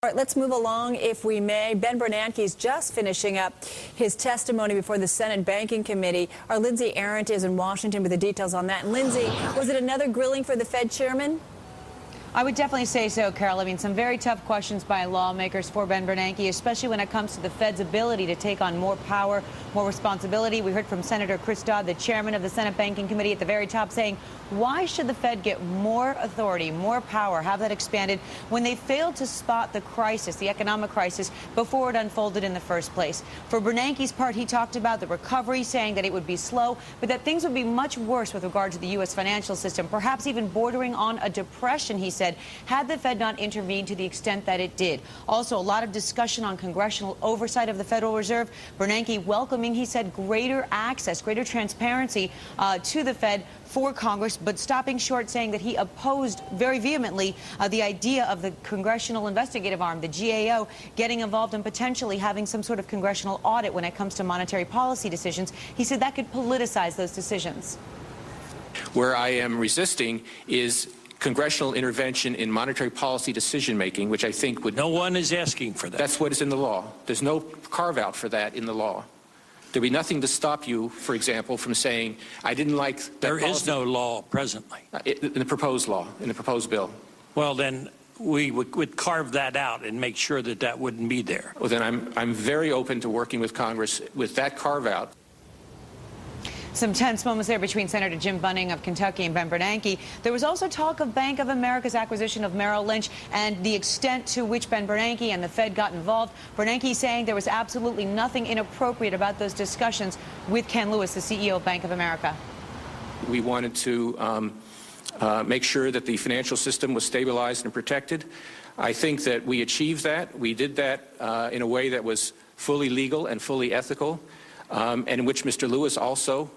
All right, let's move along, if we may. Ben Bernanke is just finishing up his testimony before the Senate Banking Committee. Our Lindsay Arendt is in Washington with the details on that. And Lindsay, was it another grilling for the Fed chairman? I would definitely say so, Carol. I mean, some very tough questions by lawmakers for Ben Bernanke, especially when it comes to the Fed's ability to take on more power, more responsibility. We heard from Senator Chris Dodd, the chairman of the Senate Banking Committee, at the very top saying, why should the Fed get more authority, more power, have that expanded when they failed to spot the crisis, the economic crisis, before it unfolded in the first place? For Bernanke's part, he talked about the recovery, saying that it would be slow, but that things would be much worse with regard to the U.S. financial system, perhaps even bordering on a depression, he said, had the Fed not intervened to the extent that it did. Also, a lot of discussion on congressional oversight of the Federal Reserve. Bernanke welcoming, he said, greater access, greater transparency to the Fed for Congress, but stopping short, saying that he opposed very vehemently the idea of the Congressional Investigative Arm, the GAO, getting involved and potentially having some sort of congressional audit when it comes to monetary policy decisions. He said that could politicize those decisions. Where I am resisting is congressional intervention in monetary policy decision-making, which I think would... No one is asking for that. That's what is in the law. There's no carve-out for that in the law. There'd be nothing to stop you, for example, from saying, I didn't like that There policy. is no law presently. In the proposed law, in the proposed bill. Well, then we would carve that out and make sure that that wouldn't be there. Well, then I'm very open to working with Congress with that carve-out. Some tense moments there between Senator Jim Bunning of Kentucky and Ben Bernanke. There was also talk of Bank of America's acquisition of Merrill Lynch and the extent to which Ben Bernanke and the Fed got involved. Bernanke saying there was absolutely nothing inappropriate about those discussions with Ken Lewis, the CEO of Bank of America. We wanted to make sure that the financial system was stabilized and protected. I think that we achieved that. We did that in a way that was fully legal and fully ethical, and in which Mr. Lewis also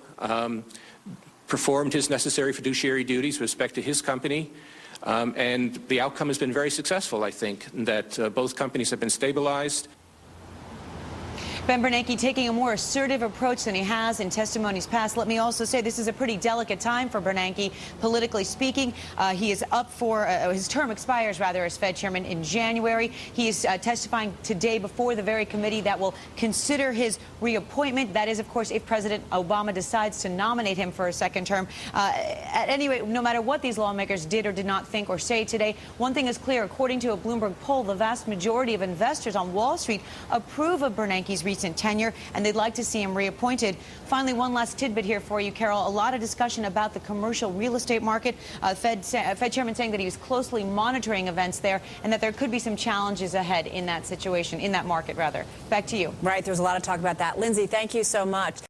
performed his necessary fiduciary duties with respect to his company. And the outcome has been very successful, I think, that both companies have been stabilized. Ben Bernanke taking a more assertive approach than he has in testimonies past. Let me also say this is a pretty delicate time for Bernanke, politically speaking. He is up for, his term expires, rather, as Fed chairman in January. He is testifying today before the very committee that will consider his reappointment. That is, of course, if President Obama decides to nominate him for a second term. At any rate, no matter what these lawmakers did or did not think or say today, one thing is clear. According to a Bloomberg poll, the vast majority of investors on Wall Street approve of Bernanke's recent tenure, and they'd like to see him reappointed. Finally, one last tidbit here for you, Carol. A lot of discussion about the commercial real estate market. Fed chairman saying that he was closely monitoring events there and that there could be some challenges ahead in that situation, in that market, rather. Back to you. Right. There's a lot of talk about that. Lindsay, thank you so much.